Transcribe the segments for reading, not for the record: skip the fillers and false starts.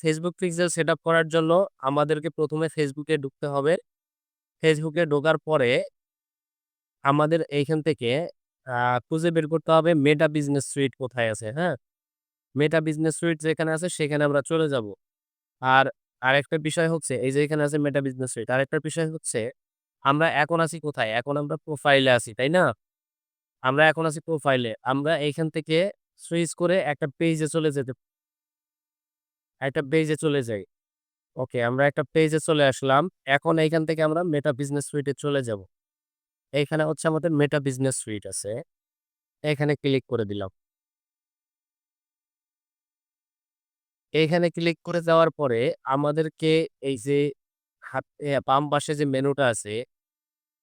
Facebook pixel setup করার জন্য আমাদেরকে ১ম এ Facebook এ ঢুকতে হবে। Facebook এ ঢোকার পরে আমাদের এইখান থেকে আ খুঁজে বের করতে হবে মেটা বিজনেস সুইট কোথায় আছে, হ্যাঁ? মেটা বিজনেস সুইট যেখানে আছে সেখানে আমরা চলে যাব। আর আরেকটা বিষয় হচ্ছে এই যে এখানে আছে মেটা বিজনেস সুইট। আরেকটা বিষয় হচ্ছে আমরা এখন আছি কোথায়? এখন আমরা প্রোফাইলে আছি, তাই না? আমরা এখন আছি প্রোফাইলে। আমরা এইখান থেকে সুইচ করে একটা পেজে চলে যাই। ওকে, আমরা একটা পেজে চলে আসলাম। এখন এইখান থেকে আমরা মেটা বিজনেস সুইট এ চলে যাব। এইখানে হচ্ছে আমাদের মেটা বিজনেস সুইট আছে। এখানে ক্লিক করে দিলাম। এইখানে ক্লিক করে যাওয়ার পরে আমাদেরকে এই যে বাম পাশে যে মেনুটা আছে,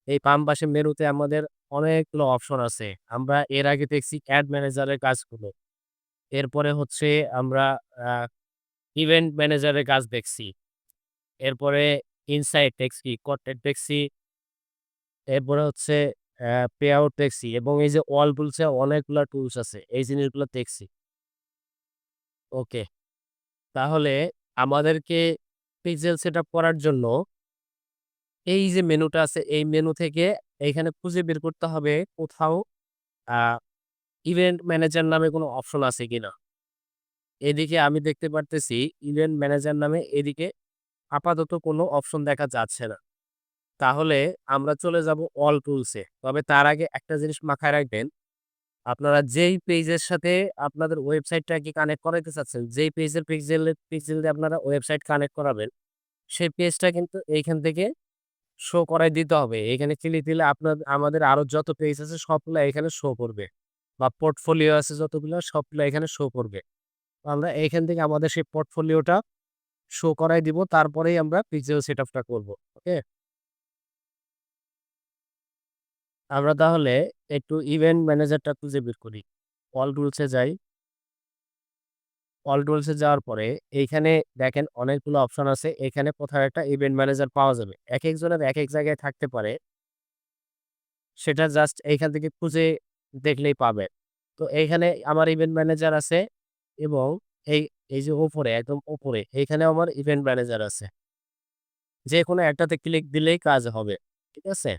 এই বাম পাশে মেনুতে আমাদের অনেকগুলো অপশন আছে। আমরা এর আগে দেখছি এড ম্যানেজারের কাজগুলো। এরপরে হচ্ছে আমরা আ ইভেন্ট ম্যানেজারের কাজ দেখছি। এরপরে ইনসাইট দেখছি, কনটেন্ট দেখছি। এরপরে হচ্ছে পে আউট দেখছি এবং এই যে অল টুলস এ অনেকগুলা টুলস আছে। এই জিনিসগুলো দেখছি। ওকে। তাহলে আমাদেরকে পিক্সেল সেটআপ করার জন্য এই যে মেনুটা আছে, এই মেনু থেকে এইখানে খুঁজে বের করতে হবে কোথাও আ ইভেন্ট ম্যানেজার নামে কোনো অপশন আছে কিনা। এদিকে আমি দেখতে পারতেছি ইভেন্ট ম্যানেজার নামে এদিকে আপাতত কোনো অপশন দেখা যাচ্ছে না। তাহলে আমরা চলে যাব অল টুলস এ। তবে তার আগে একটা জিনিস মাথায় রাখবেন, আপনারা যেই পেজের সাথে আপনাদের ওয়েবসাইটটাকে কানেক্ট করাইতে চাচ্ছেন, যেই পেজের পিক্সেল দিয়ে আপনারা ওয়েবসাইট কানেক্ট করাবেন, সেই পেজটা কিন্তু এইখান থেকে শো করায় দিতে হবে। এখানে ক্লিক দিলে আমাদের আরো যত পেজ আছে সবগুলা এখানে শো করবে। বা পোর্টফোলিও আছে যতগুলা সবগুলা এখানে শো করবে। তো আমরা এইখান থেকে আমাদের সেই পোর্টফোলিওটা শো করায় দিব। তারপরেই আমরা পিক্সেল সেটআপটা করব। ওকে? আমরা তাহলে একটু ইভেন্ট ম্যানেজারটা খুঁজে বের করি। অল টুলস এ যাই। অল টুলস এ যাওয়ার পরে এইখানে দেখেন অনেকগুলো অপশন আছে। এখানে কোথাও একটা ইভেন্ট ম্যানেজার পাওয়া যাবে। একেকজনের একেক জায়গায় থাকতে পারে। সেটা জাস্ট এইখান থেকে খুঁজে দেখলেই পাবেন। তো এইখানে আমার ইভেন্ট ম্যানেজার আছে এবং এই এই যে উপরে একদম উপরে এইখানে আমার ইভেন্ট ম্যানেজার আছে। যেকোনো একটাতে ক্লিক দিলেই কাজ হবে। ঠিক আছে?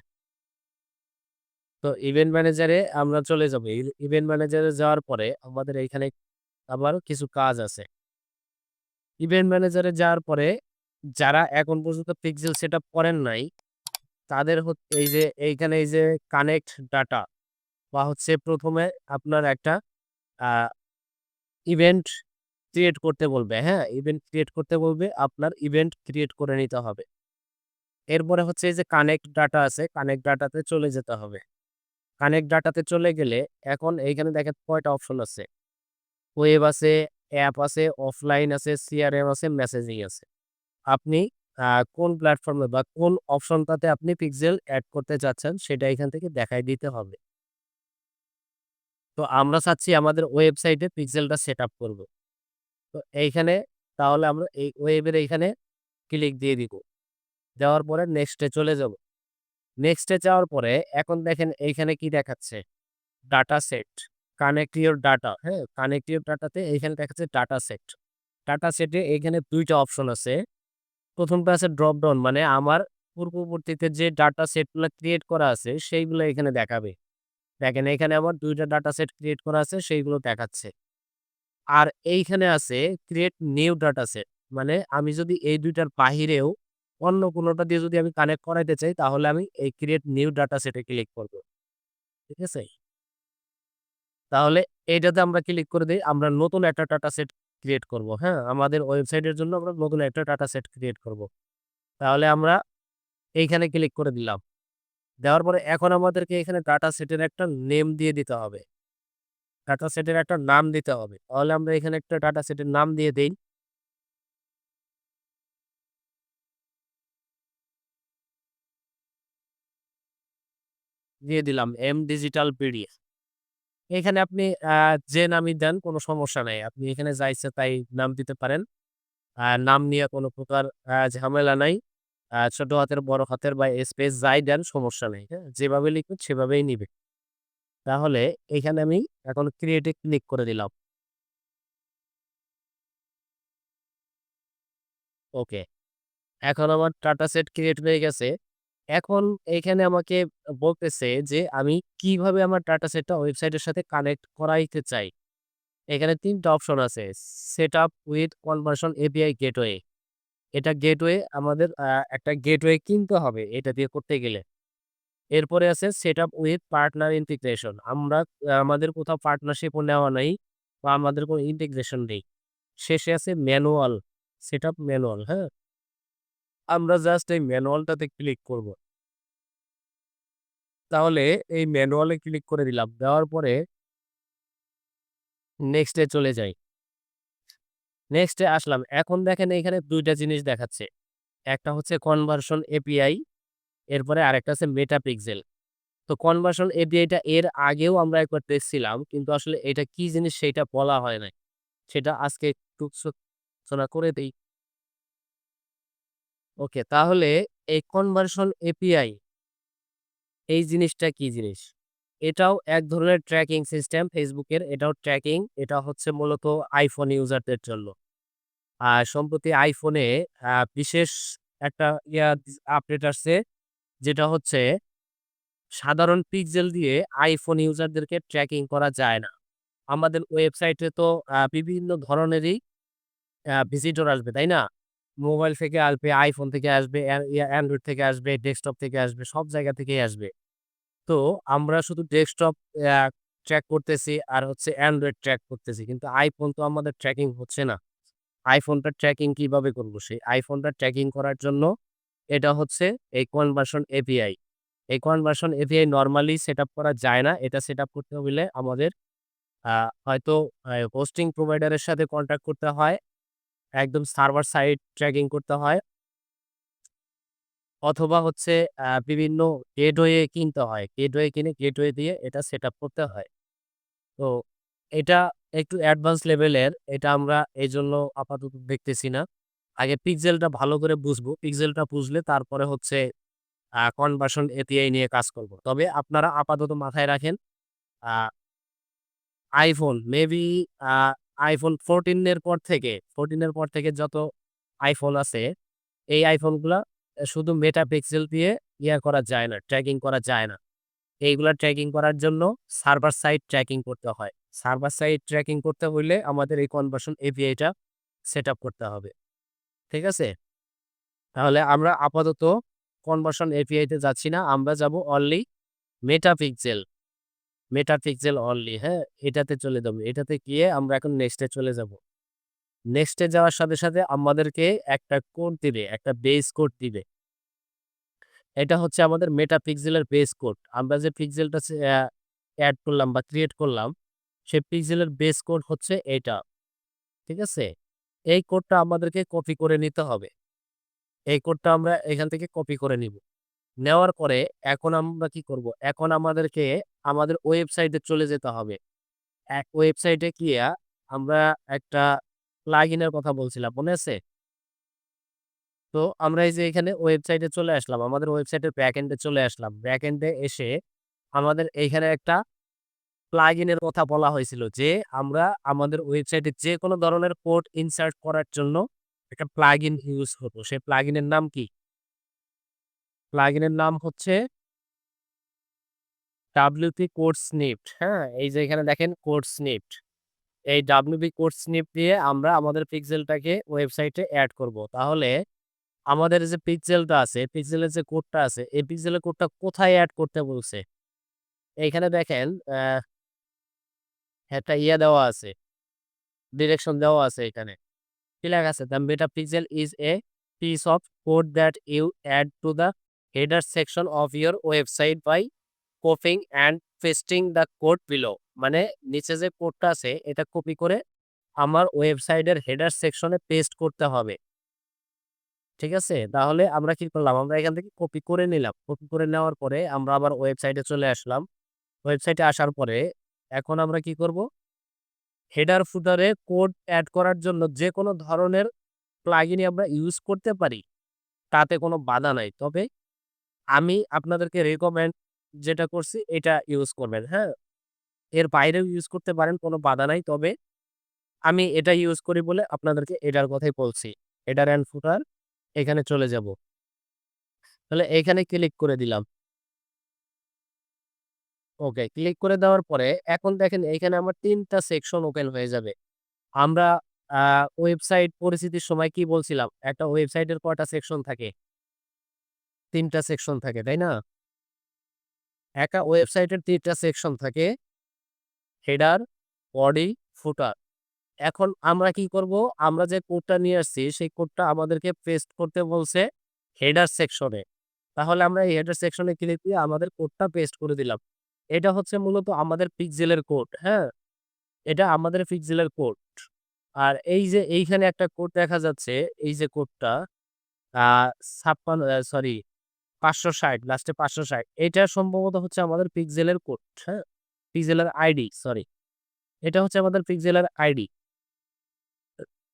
তো ইভেন্ট ম্যানেজারে আমরা চলে যাব। ইভেন্ট ম্যানেজারে যাওয়ার পরে আমাদের এইখানে আবার কিছু কাজ আছে। ইভেন্ট ম্যানেজারে যাওয়ার পরে যারা এখন পর্যন্ত পিক্সেল সেটআপ করেন নাই, তাদের এই যে এইখানে এই যে কানেক্ট ডাটা বা হচ্ছে ১ম এ আপনার একটা আ ইভেন্ট ক্রিয়েট করতে বলবে, হ্যাঁ? ইভেন্ট ক্রিয়েট করতে বলবে, আপনার ইভেন্ট ক্রিয়েট করে নিতে হবে। এরপরে হচ্ছে এই যে কানেক্ট ডাটা আছে, কানেক্ট ডাটাতে চলে যেতে হবে। কানেক্ট ডাটাতে চলে গেলে এখন এইখানে দেখেন কয়টা অপশন আছে। ওয়েব আছে, অ্যাপ আছে, অফলাইন আছে, সিআরএম আছে, মেসেজিং আছে। আপনি আ কোন প্ল্যাটফর্মে বা কোন অপশনটাতে আপনি পিক্সেল এড করতে চাচ্ছেন সেটা এখান থেকে দেখায় দিতে হবে। তো আমরা চাচ্ছি আমাদের ওয়েবসাইটে পিক্সেলটা সেটআপ করব। তো এইখানে তাহলে আমরা এই ওয়েবের এইখানে ক্লিক দিয়ে দিব। দেওয়ার পরে নেক্সট এ চলে যাব। নেক্সট এ যাওয়ার পরে এখন দেখেন এইখানে কি দেখাচ্ছে? Data set, connect your data, হ্যাঁ? কানেক্ট ইউর ডাটাতে এইখানে দেখাচ্ছে ডাটা সেট। ডাটা সেটে এইখানে ২ টা অপশন আছে। ১ম টা আছে ড্রপ ডাউন মানে আমার পূর্ববর্তীতে যে ডাটা সেট গুলা ক্রিয়েট করা আছে সেইগুলা এখানে দেখাবে। দেখেন এখানে আমার ২ টা ডাটা সেট ক্রিয়েট করা আছে সেইগুলো দেখাচ্ছে। আর এইখানে আছে ক্রিয়েট নিউ ডাটা সেট। মানে আমি যদি এই ২ টার বাহিরেও অন্য কোনটা দিয়ে যদি আমি কানেক্ট করাইতে চাই তাহলে আমি এই ক্রিয়েট নিউ ডাটা সেট এ ক্লিক করব। ঠিক আছে? তাহলে এইটাতে আমরা ক্লিক করে দেই। আমরা নতুন একটা ডাটা সেট ক্রিয়েট করব। হ্যাঁ? আমাদের ওয়েবসাইটের জন্য আমরা নতুন একটা ডাটা সেট ক্রিয়েট করব। তাহলে আমরা এইখানে ক্লিক করে দিলাম। দেওয়ার পরে এখন আমাদেরকে এখানে ডাটা সেটের একটা নেম দিয়ে দিতে হবে। ডাটা সেটের একটা নাম দিতে হবে। তাহলে আমরা এখানে একটা ডাটা সেটের নাম দিয়ে দেই। দিয়ে দিলাম এম ডিজিটাল পিডিএফ। এখানে আপনি আ যে নামই দেন কোনো সমস্যা নাই। আপনি এখানে যা ইচ্ছা তাই নাম দিতে পারেন। নাম নিয়ে কোনো প্রকার ঝামেলা নাই। ছোট হাতের, বড় হাতের বা স্পেস যাই দেন সমস্যা নেই। হ্যাঁ? যেভাবে লিখবেন সেভাবেই নিবে। তাহলে এইখানে আমি এখন ক্রিয়েট এ ক্লিক করে দিলাম। ওকে। এখন আমার ডাটা সেট ক্রিয়েট হয়ে গেছে। এখন এইখানে আমাকে বলতেছে যে আমি কিভাবে আমার ডাটা সেটটা ওয়েবসাইটের সাথে কানেক্ট করাইতে চাই। এখানে ৩ টা অপশন আছে। Set up with conversion API gateway. এটা গেটওয়ে আমাদের একটা গেটওয়ে কিনতে হবে এটা দিয়ে করতে গেলে। এরপরে আছে set up with partner integration. আমরা আমাদের কোথাও পার্টনারশিপ ও নেওয়া নাই বা আমাদের কোনো ইন্টিগ্রেশন নেই। শেষে আছে ম্যানুয়াল, সেটআপ ম্যানুয়াল, হ্যাঁ? আমরা জাস্ট এই ম্যানুয়ালটাতে ক্লিক করব। তাহলে এই ম্যানুয়ালে ক্লিক করে দিলাম। দেওয়ার পরে নেক্সট এ চলে যাই। নেক্সট এ আসলাম। এখন দেখেন এখানে ২ টা জিনিস দেখাচ্ছে। একটা হচ্ছে কনভার্সন এপিআই, এরপরে আরেকটা আছে মেটাপিক্সেল। তো কনভার্সন এপিআইটা এর আগেও আমরা একবার দেখছিলাম। কিন্তু আসলে এটা কি জিনিস সেইটা বলা হয় নাই। সেটা আজকে একটু আলোচনা করে দেই। ওকে, তাহলে এই কনভার্সন এপিআই এই জিনিসটা কি জিনিস? এটাও এক ধরনের ট্র্যাকিং সিস্টেম ফেসবুকের। এটাও ট্র্যাকিং। এটা হচ্ছে মূলত আইফোন ইউজারদের জন্য। আর সম্প্রতি আইফোনে বিশেষ একটা আপডেট আসছে যেটা হচ্ছে সাধারণ পিক্সেল দিয়ে আইফোন ইউজারদেরকে ট্র্যাকিং করা যায় না। আমাদের ওয়েবসাইটে তো বিভিন্ন ধরনেরই ভিজিটর আসবে, তাই না? মোবাইল থেকে আসবে, আইফোন থেকে আসবে, অ্যান্ড্রয়েড থেকে আসবে, ডেস্কটপ থেকে আসবে, সব জায়গা থেকেই আসবে। তো আমরা শুধু ডেস্কটপ অ্যা ট্র্যাক করতেছি আর হচ্ছে অ্যান্ড্রয়েড ট্র্যাক করতেছি। কিন্তু আইফোন তো আমাদের ট্র্যাকিং হচ্ছে না। আইফোনটা ট্র্যাকিং কিভাবে করব? সেই আইফোনটা ট্র্যাকিং করার জন্য এটা হচ্ছে এই কনভার্সন এপিআই। এই কনভার্সন এপিআই নরমালি সেটআপ করা যায় না। এটা সেটআপ করতে হইলে আমাদের আ হয়তো হোস্টিং প্রোভাইডারের সাথে কন্ট্যাক্ট করতে হয়। একদম সার্ভার সাইড ট্র্যাকিং করতে হয়। অথবা হচ্ছে বিভিন্ন গেটওয়ে কিনতে হয়। গেটওয়ে কিনে গেটওয়ে দিয়ে এটা সেটআপ করতে হয়। তো এটা একটু অ্যাডভান্স লেভেলের। এটা আমরা এজন্য আপাতত দেখতেছি না। আগে পিক্সেলটা ভালো করে বুঝবো। পিক্সেলটা বুঝলে তারপরে হচ্ছে কনভার্সন এপিআই নিয়ে কাজ করব। তবে আপনারা আপাতত মাথায় রাখেন আ iPhone মেবি আ iPhone 14 এর পর থেকে 14 এর পর থেকে যত iPhone আছে, এই iPhone গুলা শুধু মেটাপিক্সেল দিয়ে করা যায় না, ট্র্যাকিং করা যায় না। এইগুলা ট্র্যাকিং করার জন্য সার্ভার সাইড ট্র্যাকিং করতে হয়। সার্ভার সাইড ট্র্যাকিং করতে হইলে আমাদের এই কনভার্সন এপিআই টা সেটআপ করতে হবে। ঠিক আছে? তাহলে আমরা আপাতত কনভার্সন এপিআই তে যাচ্ছি না। আমরা যাবো অনলি মেটাপিক্সেল। মেটাপিক্সেল অনলি, হ্যাঁ? এটাতে চলে যাবো। এটাতে গিয়ে আমরা এখন নেক্সট এ চলে যাব। নেক্সট এ যাওয়ার সাথে, সাথে আমাদেরকে একটা কোড দিবে, একটা বেস কোড দিবে। এটা হচ্ছে আমাদের মেটাপিক্সেলের বেস কোড। আমরা যে পিক্সেলটা এড করলাম বা ক্রিয়েট করলাম, সেই পিক্সেলের বেস কোড হচ্ছে এটা। ঠিক আছে? এই কোডটা আমাদেরকে কপি করে নিতে হবে। এই কোডটা আমরা এখান থেকে কপি করে নিব। নেওয়ার পরে এখন আমরা কি করব? এখন আমাদেরকে আমাদের ওয়েবসাইটে চলে যেতে হবে। ওয়েবসাইটে গিয়া আমরা একটা প্লাগইন এর কথা বলছিলাম, মনে আছে? তো আমরা এই যে এখানে ওয়েবসাইটে চলে আসলাম। আমাদের ওয়েবসাইটের ব্যাকএন্ড এ চলে আসলাম। ব্যাকএন্ড এ এসে আমাদের এইখানে একটা প্লাগইন এর কথা বলা হয়েছিল যে, আমরা আমাদের ওয়েবসাইটে যেকোনো ধরনের কোড ইনসার্ট করার জন্য একটা প্লাগইন ইউজ হতো। সেই প্লাগইনের নাম কি? প্লাগইনের নাম হচ্ছে WP কোড স্নিপড, হ্যাঁ? এই যে এখানে দেখেন কোড স্নিপড। এই WP কোড স্নিপ দিয়ে আমরা আমাদের পিক্সেলটাকে ওয়েবসাইটে এড করব। তাহলে আমাদের যে পিক্সেলটা আছে, পিক্সেলের যে কোডটা আছে, এই পিক্সেলের কোডটা কোথায় এড করতে বলছে? এইখানে দেখেন একটা দেওয়া আছে, ডিরেকশন দেওয়া আছে এখানে। কি লেখা আছে? "The metapixel is a piece of code that you add to the header section of your website by copying and pasting the code below." মানে নিচে যে কোডটা আছে এটা কপি করে আমার ওয়েবসাইটের হেডার সেকশনে পেস্ট করতে হবে। ঠিক আছে? তাহলে আমরা কি করলাম? আমরা এখান থেকে কপি করে নিলাম। কপি করে নেওয়ার পরে আমরা আবার ওয়েবসাইটে চলে আসলাম। ওয়েবসাইটে আসার পরে এখন আমরা কি করব? হেডার ফুটারে কোড এড করার জন্য যেকোনো ধরনের প্লাগইনই আমরা ইউজ করতে পারি। তাতে কোনো বাধা নাই। তবে আমি আপনাদেরকে রেকমেন্ড যেটা করছি এটা ইউজ করবেন, হ্যাঁ? এর বাইরেও ইউজ করতে পারেন, কোনো বাধা নাই। তবে আমি এটা ইউজ করি বলে আপনাদেরকে এটার কথাই বলছি। হেডার অ্যান্ড ফুটার এখানে চলে যাব। তাহলে এখানে ক্লিক করে দিলাম। ওকে, ক্লিক করে দেওয়ার পরে এখন দেখেন এইখানে আমার ৩ টা সেকশন ওপেন হয়ে যাবে। আমরা আ ওয়েবসাইট পরিচিতির সময় কি বলছিলাম? একটা ওয়েবসাইটের কয়টা সেকশন থাকে? ৩ টা সেকশন থাকে, তাই না? একটা ওয়েবসাইটের ৩ টা সেকশন থাকে। হেডার, বডি, ফুটার। এখন আমরা কি করব? আমরা যে কোডটা নিয়ে আসছি সেই কোডটা আমাদেরকে পেস্ট করতে বলছে হেডার সেকশনে। তাহলে আমরা এই হেডার সেকশনে ক্লিক দিয়ে আমাদের কোডটা পেস্ট করে দিলাম। এটা হচ্ছে মূলত আমাদের পিক্সেলের কোড, হ্যাঁ? এটা আমাদের পিক্সেলের কোড। আর এই যে এইখানে একটা কোড দেখা যাচ্ছে, এই যে কোডটা আ ৫৬ সরি ৫৬০ লাস্টে ৫৬০ এটা সম্ভবত হচ্ছে আমাদের পিক্সেলের কোড, হ্যাঁ? পিক্সেলের আইডি সরি। এটা হচ্ছে আমাদের পিক্সেলের আইডি।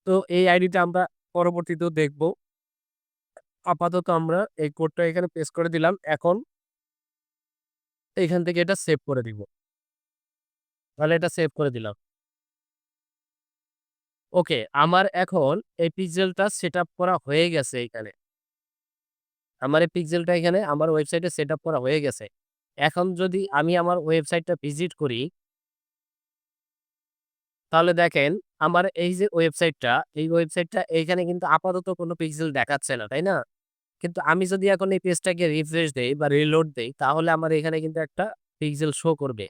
তো এই আইডিটা আমরা পরবর্তীতেও দেখব। আপাতত আমরা এই কোডটা এখানে পেস্ট করে দিলাম। এখন এখান থেকে এটা সেভ করে দিব। তাহলে এটা সেভ করে দিলাম। ওকে, আমার এখন এই পিক্সেলটা সেটআপ করা হয়ে গেছে এখানে। আমার এই পিক্সেলটা এখানে আমার ওয়েবসাইটে সেটআপ করা হয়ে গেছে। এখন যদি আমি আমার ওয়েবসাইটটা ভিজিট করি, তাহলে দেখেন আমার এই যে ওয়েবসাইটটা, এই ওয়েবসাইটটা এইখানে কিন্তু আপাতত কোনো পিক্সেল দেখাচ্ছে না, তাই না? কিন্তু আমি যদি এখন এই পেজটাকে রিফ্রেশ দেই বা রিলোড দেই, তাহলে আমার এখানে কিন্তু একটা পিক্সেল শো করবে।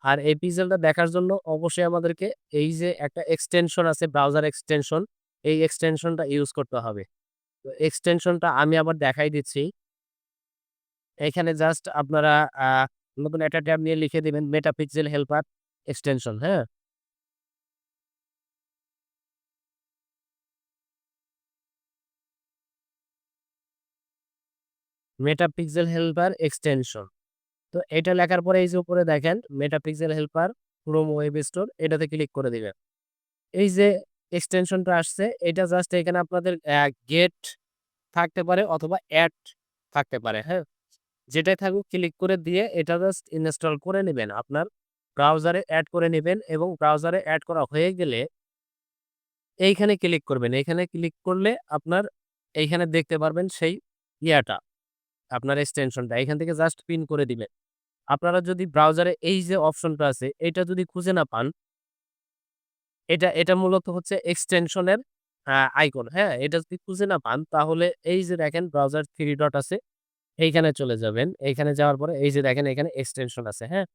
আর এই পিক্সেলটা দেখার জন্য অবশ্যই আমাদেরকে এই যে একটা এক্সটেনশন আছে ব্রাউজার এক্সটেনশন, এই এক্সটেনশনটা ইউজ করতে হবে। তো এক্সটেনশনটা আমি আবার দেখাই দিচ্ছি। এখানে জাস্ট আপনারা আ নতুন একটা ট্যাব নিয়ে লিখে দিবেন মেটাপিক্সেল হেল্পার এক্সটেনশন, হ্যাঁ? Meta Pixel helper extension. তো এটা লেখার পরে এই যে উপরে দেখেন Meta Pixel helper Chrome web store এটাতে ক্লিক করে দিবেন। এই যে এক্সটেনশনটা আসছে এটা জাস্ট এখানে আপনাদের গেট থাকতে পারে অথবা এড থাকতে পারে, হ্যাঁ? যেটাই থাকুক ক্লিক করে দিয়ে এটা জাস্ট ইনস্টল করে নিবেন। আপনার ব্রাউজারে এড করে নিবেন এবং ব্রাউজারে এড করা হয়ে গেলে এইখানে ক্লিক করবেন। এইখানে ক্লিক করলে আপনার এইখানে দেখতে পারবেন সেই ইয়াটা, আপনার এক্সটেনশনটা। এখান থেকে জাস্ট পিন করে দিবেন। আপনারা যদি ব্রাউজারে এই যে অপশনটা আছে এটা যদি খুঁজে না পান, এটা মূলত হচ্ছে এক্সটেনশনের আইকন, হ্যাঁ? এটা যদি খুঁজে না পান তাহলে এই যে দেখেন ব্রাউজার 3 ডট আছে, এইখানে চলে যাবেন। এইখানে যাওয়ার পরে এই যে দেখেন এখানে এক্সটেনশন আছে, হ্যাঁ?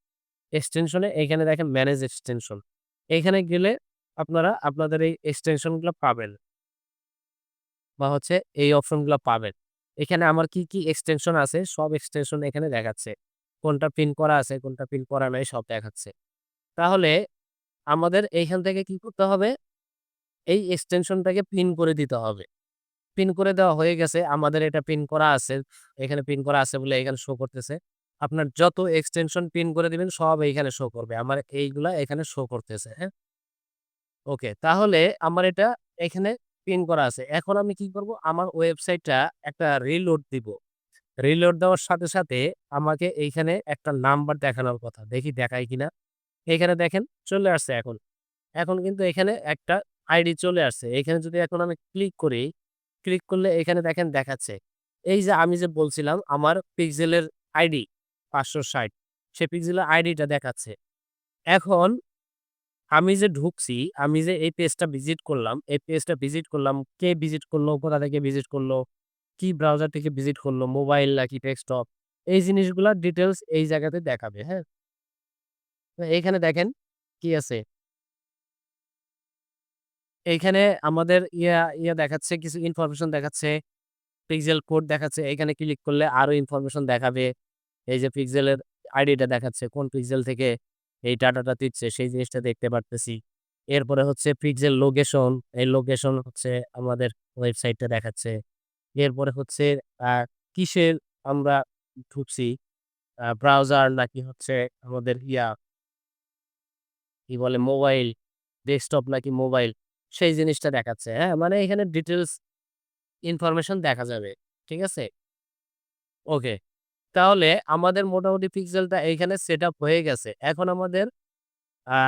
এক্সটেনশনে এইখানে দেখেন ম্যানেজ এক্সটেনশন। এইখানে গেলে আপনারা আপনাদের এই এক্সটেনশন গুলা পাবেন বা হচ্ছে এই অপশন গুলা পাবেন। এখানে আমার কি এক্সটেনশন আছে সব এক্সটেনশন এখানে দেখাচ্ছে। কোনটা পিন করা আছে, কোনটা পিন করা নাই সব দেখাচ্ছে। তাহলে আমাদের এইখান থেকে কি করতে হবে? এই এক্সটেনশনটাকে পিন করে দিতে হবে। পিন করে দেওয়া হয়ে গেছে। আমাদের এটা পিন করা আছে। এখানে পিন করা আছে বলে এখানে শো করতেছে। আপনার যত এক্সটেনশন পিন করে দিবেন সব এইখানে শো করবে। আমার এইগুলা এখানে শো করতেছে, হ্যাঁ? ওকে, তাহলে আমার এটা এখানে পিন করা আছে। এখন আমি কি করব? আমার ওয়েবসাইটটা একটা রিলোড দিব। রিলোড দেওয়ার সাথে আমাকে এইখানে একটা নাম্বার দেখানোর কথা। দেখি দেখায় কিনা? এখানে দেখেন চলে আসছে এখন। এখন কিন্তু এখানে একটা আইডি চলে আসছে। এখানে যদি এখন আমি ক্লিক করি, ক্লিক করলে এখানে দেখেন দেখাচ্ছে। এই যে আমি যে বলছিলাম আমার পিক্সেলের আইডি ৫৬০ সে পিক্সেলের আইডিটা দেখাচ্ছে। এখন আমি যে ঢুকছি, আমি যে এই পেজটা ভিজিট করলাম, এই পেজটা ভিজিট করলাম, কে ভিজিট করলো, কোথা থেকে ভিজিট করলো, কি ব্রাউজার থেকে ভিজিট করলো, মোবাইল নাকি ডেস্কটপ, এই জিনিসগুলার ডিটেইলস এই জায়গাতে দেখাবে, হ্যাঁ? তো এইখানে দেখেন কি আছে? এইখানে আমাদের ইয়া দেখাচ্ছে, কিছু ইনফরমেশন দেখাচ্ছে, পিক্সেল কোড দেখাচ্ছে। এখানে ক্লিক করলে আরো ইনফরমেশন দেখাবে। এই যে পিক্সেলের আইডিটা দেখাচ্ছে, কোন পিক্সেল থেকে এই ডাটাটা দিচ্ছে সেই জিনিসটা দেখতে পারতেছি। এরপরে হচ্ছে পিক্সেল লোকেশন, এই লোকেশন হচ্ছে আমাদের ওয়েবসাইটটা দেখাচ্ছে। এরপরে হচ্ছে আ কিসের আমরা ঢুকছি, ব্রাউজার নাকি হচ্ছে আমাদের কি বলে মোবাইল, ডেস্কটপ নাকি মোবাইল সেই জিনিসটা দেখাচ্ছে, হ্যাঁ? মানে এখানে ডিটেইলস ইনফরমেশন দেখা যাবে। ঠিক আছে? ওকে। তাহলে আমাদের মোটামুটি পিক্সেলটা এইখানে সেটআপ হয়ে গেছে। এখন আমাদের আ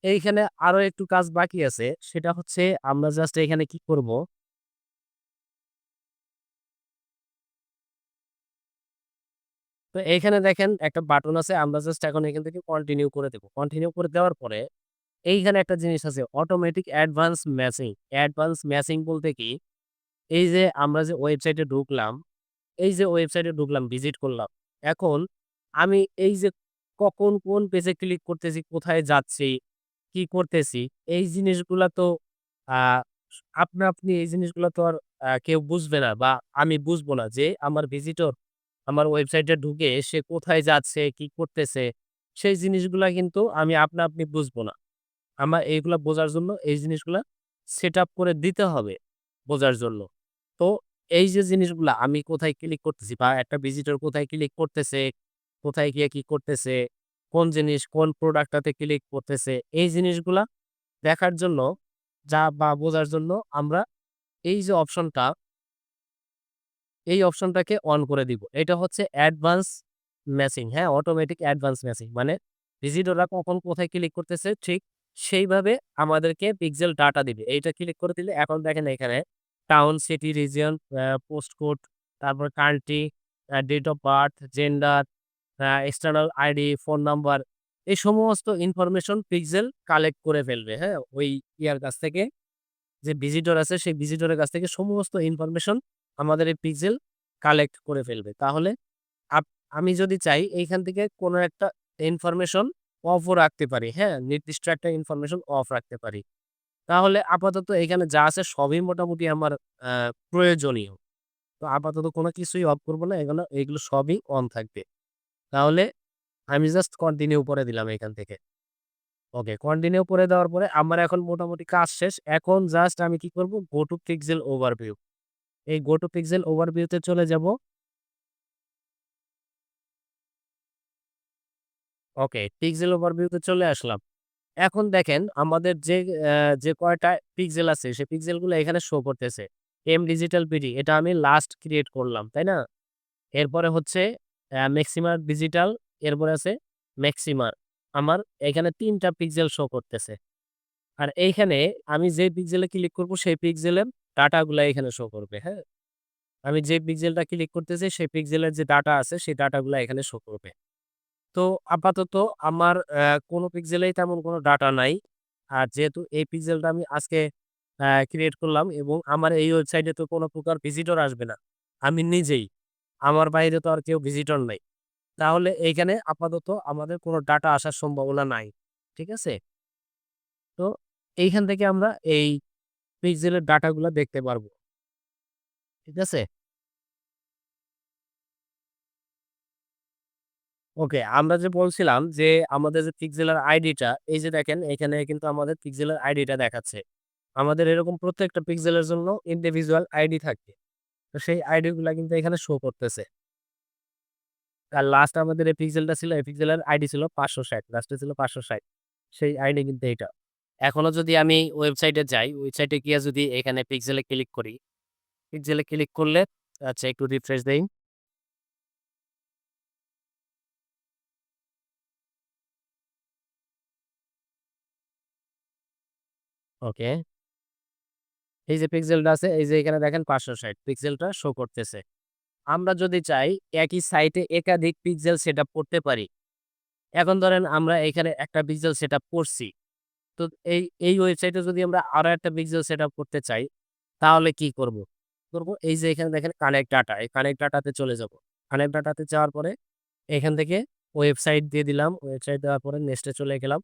এইখানে আরো একটু কাজ বাকি আছে। সেটা হচ্ছে আমরা জাস্ট এখানে কি করব? তো এইখানে দেখেন একটা বাটন আছে। আমরা জাস্ট এখন এখান থেকে কন্টিনিউ করে দেব। কন্টিনিউ করে দেওয়ার পরে এইখানে একটা জিনিস আছে automatic advance matching. Advance matching বলতে কি? এই যে আমরা যে ওয়েবসাইটে ঢুকলাম, ভিজিট করলাম। এখন আমি এই যে কখন কোন পেজে ক্লিক করতেছি, কোথায় যাচ্ছি, কি করতেছি, এই জিনিসগুলা তো আ আপনা-আপনি এই জিনিসগুলা তো আর কেউ বুঝবে না বা আমি বুঝবো না যে আমার ভিজিটর আমার ওয়েবসাইটে ঢুকে সে কোথায় যাচ্ছে, কি করতেছে, সেই জিনিসগুলা কিন্তু আমি আপনা-আপনি বুঝবো না। আমার এইগুলা বোঝার জন্য এই জিনিসগুলা সেটআপ করে দিতে হবে বোঝার জন্য। তো এই যে জিনিসগুলা আমি কোথায় ক্লিক করতেছি বা একটা ভিজিটর কোথায় ক্লিক করতেছে, কোথায় গিয়ে কি করতেছে, কোন জিনিস কোন প্রোডাক্টটাতে ক্লিক করতেছে, এই জিনিসগুলা দেখার জন্য বা বোঝার জন্য আমরা এই যে অপশনটা, এই অপশনটাকে অন করে দিব। এটা হচ্ছে অ্যাডভান্স ম্যাচিং, হ্যাঁ? Automatic advance matching. মানে ভিজিটররা কখন কোথায় ক্লিক করতেছে ঠিক সেইভাবে আমাদেরকে পিক্সেল ডাটা দিবে। এইটা ক্লিক করে দিলে এখন দেখেন এখানে টাউন, সিটি, রিজিয়ন, পোস্টকোড, তারপর country, date of birth, gender, external ID, phone number এই সমস্ত ইনফরমেশন পিক্সেল কালেক্ট করে ফেলবে, হ্যাঁ? ওই ইয়ার কাছ থেকে যে ভিজিটর আছে সেই ভিজিটরের কাছ থেকে সমস্ত ইনফরমেশন আমাদের এই পিক্সেল কালেক্ট করে ফেলবে। তাহলে আপ আমি যদি চাই এইখান থেকে কোনো একটা ইনফরমেশন অফও রাখতে পারি, হ্যাঁ? নির্দিষ্ট একটা ইনফরমেশন অফ রাখতে পারি। তাহলে আপাতত এখানে যা আছে সবই মোটামুটি আমার আ প্রয়োজনীয়। তো আপাতত কোনো কিছুই অফ করব না। এগুলো সবই অন থাকবে। তাহলে আমি জাস্ট কন্টিনিউ করে দিলাম এখান থেকে। ওকে, কন্টিনিউ করে দেওয়ার পরে আমার এখন মোটামুটি কাজ শেষ। এখন জাস্ট আমি কি করব? Go to pixel overview. এই গো টু পিক্সেল ওভারভিউ তে চলে যাব। ওকে, পিক্সেল ওভারভিউ তে চলে আসলাম। এখন দেখেন আমাদের যে কয়টা পিক্সেল আছে সেই পিক্সেল গুলো এখানে শো করতেছে। এম ডিজিটাল পিডি এটা আমি লাস্ট ক্রিয়েট করলাম, তাই না? এরপরে হচ্ছে মেক্সিমার ডিজিটাল, এরপরে আছে মেক্সিমার। আমার এখানে ৩ টা পিক্সেল শো করতেছে। আর এইখানে আমি যে পিক্সেলে ক্লিক করব সেই পিক্সেলের ডাটা গুলা এখানে শো করবে, হ্যাঁ? আমি যে পিক্সেলটা ক্লিক করতেছি সেই পিক্সেলের যে ডাটা আছে সেই ডাটা গুলা এখানে শো করবে। তো আপাতত আমার কোনো পিক্সেলেই তেমন কোনো ডাটা নাই। আর যেহেতু এই পিক্সেলটা আমি আজকে ক্রিয়েট করলাম এবং আমার এই ওয়েবসাইটে তো কোনো প্রকার ভিজিটর আসবে না। আমি নিজেই। আমার বাইরে তো আর কেউ ভিজিটর নাই। তাহলে এইখানে আপাতত আমাদের কোনো ডাটা আসার সম্ভাবনা নাই। ঠিক আছে? তো এইখান থেকে আমরা এই পিক্সেলের ডাটাগুলা দেখতে পারবো। ঠিক আছে? ওকে, আমরা যে বলছিলাম যে আমাদের যে পিক্সেলের আইডিটা, এই যে দেখেন এখানে কিন্তু আমাদের পিক্সেলের আইডিটা দেখাচ্ছে। আমাদের এরকম প্রত্যেকটা পিক্সেলের জন্য ইন্ডিভিজুয়াল আইডি থাকে। তো সেই আইডি গুলা কিন্তু এখানে শো করতেছে। আর লাস্ট আমাদের এই পিক্সেলটা ছিল, এই পিক্সেলের আইডি ছিল ৫৬০, লাস্টে ছিল ৫৬০। সেই আইডি কিন্তু এইটা। এখনো যদি আমি ওয়েবসাইটে যাই, ওয়েবসাইটে গিয়ে যদি এখানে পিক্সেলে ক্লিক করি, পিক্সেলে ক্লিক করলে আচ্ছা একটু রিফ্রেশ দেই। ওকে। এই যে পিক্সেলটা আছে, এই যে এখানে দেখেন ৫৬০ পিক্সেলটা শো করতেছে। আমরা যদি চাই একই সাইটে একাধিক পিক্সেল সেটআপ করতে পারি। এখন ধরেন আমরা এখানে একটা পিক্সেল সেটআপ করছি। তো এই ওয়েবসাইটে যদি আমরা আরো একটা পিক্সেল সেটআপ করতে চাই, তাহলে কি করব? এই যে এখানে দেখেন কানেক্ট ডাটা, এই কানেক্ট ডাটাতে চলে যাব। কানেক্ট ডাটাতে যাওয়ার পরে এখান থেকে ওয়েবসাইট দিয়ে দিলাম। ওয়েবসাইট দেওয়ার পরে নেক্সট এ চলে গেলাম।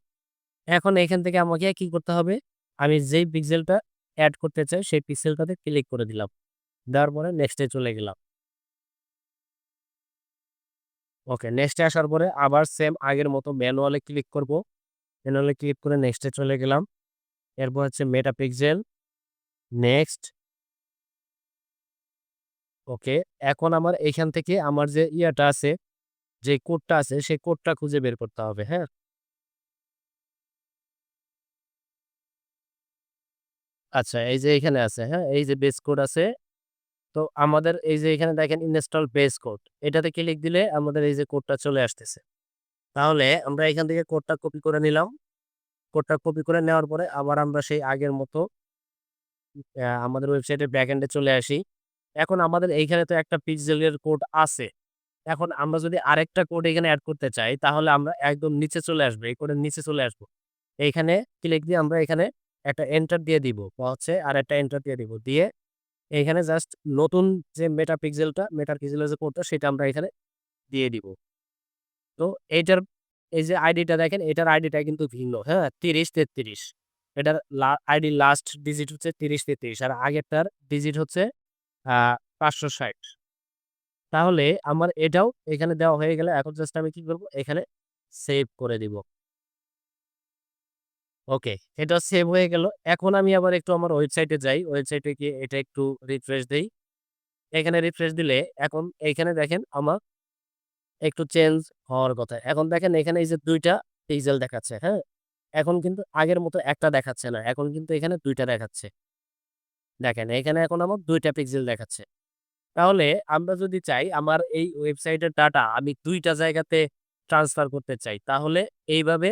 এখন এখান থেকে আমাকে কি করতে হবে? আমি যেই পিক্সেলটা এড করতে চাই সেই পিক্সেলটাতে ক্লিক করে দিলাম। দেওয়ার পরে নেক্সট এ চলে গেলাম। ওকে, নেক্সট এ আসার পরে আবার সেম আগের মতো ম্যানুয়ালি ক্লিক করব। ম্যানুয়ালি ক্লিক করে নেক্সট এ চলে গেলাম। এরপর হচ্ছে মেটাপিক্সেল, নেক্সট। ওকে, এখন আমার এইখান থেকে আমার যে ইয়াটা আছে, যে কোডটা আছে সেই কোডটা খুঁজে বের করতে হবে, হ্যাঁ? আচ্ছা এই যে এখানে আছে, হ্যাঁ? এই যে বেস কোড আছে। তো আমাদের এই যে এখানে দেখেন ইনস্টল বেস কোড। এটাতে ক্লিক দিলে আমাদের এই যে কোডটা চলে আসতেছে। তাহলে আমরা এখান থেকে কোডটা কপি করে নিলাম। কোডটা কপি করে নেওয়ার পরে আবার আমরা সেই আগের মতো আমাদের ওয়েবসাইটের ব্যাকএন্ডে চলে আসি। এখন আমাদের এইখানে তো একটা পিক্সেলের কোড আছে। এখন আমরা যদি আরেকটা কোড এখানে এড করতে চাই তাহলে আমরা একদম নিচে চলে আসবো। এই কোডের নিচে চলে আসবো। এইখানে ক্লিক দিয়ে আমরা এখানে একটা এন্টার দিয়ে দিব। বা হচ্ছে আরেকটা এন্টার দিয়ে দিব। দিয়ে এইখানে জাস্ট নতুন যে মেটাপিক্সেলের যে কোডটা সেটা আমরা এখানে দিয়ে দিব। তো এইটার এই যে আইডিটা দেখেন এটার আইডিটা কিন্তু ভিন্ন, হ্যাঁ? ৩০-৩৩ এটার আইডির লাস্ট ডিজিট হচ্ছে ৩০-৩৩ আর আগেরটার ডিজিট হচ্ছে আ ৫৬০। তাহলে আমার এটাও এখানে দেওয়া হয়ে গেলে এখন জাস্ট আমি কি করব? এখানে সেভ করে দিব। ওকে, এটা সেভ হয়ে গেল। এখন আমি আবার একটু আমার ওয়েবসাইটে যাই। ওয়েবসাইটে গিয়ে এটা একটু রিফ্রেশ দেই। এখানে রিফ্রেশ দিলে এখন এইখানে দেখেন আমার একটু চেঞ্জ হওয়ার কথা। এখন দেখেন এখানে এই যে ২ টা পিক্সেল দেখাচ্ছে, হ্যাঁ? এখন কিন্তু আগের মতো একটা দেখাচ্ছে না। এখন কিন্তু এখানে ২ টা দেখাচ্ছে। দেখেন এখানে এখন আমার ২ টা পিক্সেল দেখাচ্ছে। তাহলে আমরা যদি চাই আমার এই ওয়েবসাইটের ডাটা আমি ২ টা জায়গাতে ট্রান্সফার করতে চাই। তাহলে এইভাবে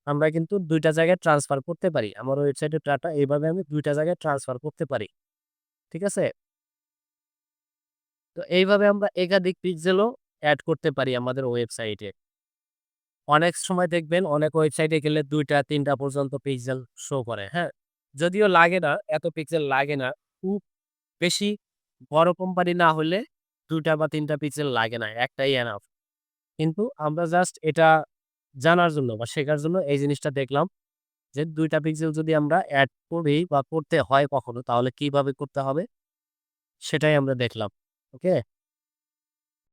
আমরা কিন্তু ২ টা জায়গায় ট্রান্সফার করতে পারি। আমার ওয়েবসাইটের ডাটা এইভাবে আমি ২ টা জায়গায় ট্রান্সফার করতে পারি। ঠিক আছে? তো এইভাবে আমরা একাধিক পিক্সেলও এড করতে পারি আমাদের ওয়েবসাইটে। অনেক সময় দেখবেন অনেক ওয়েবসাইটে গেলে ২ টা ৩ টা পর্যন্ত পিক্সেল শো করে, হ্যাঁ? যদিও লাগে না, এত পিক্সেল লাগে না। খুব বেশি বড় কোম্পানি না হলে ২ টা বা ৩ টা পিক্সেল লাগে না। একটাই এনাফ। কিন্তু আমরা জাস্ট এটা জানার জন্য বা শেখার জন্য এই জিনিসটা দেখলাম যে ২ টা পিক্সেল যদি আমরা এড করি বা করতে হয় কখনো তাহলে কিভাবে করতে হবে সেটাই আমরা দেখলাম। ওকে?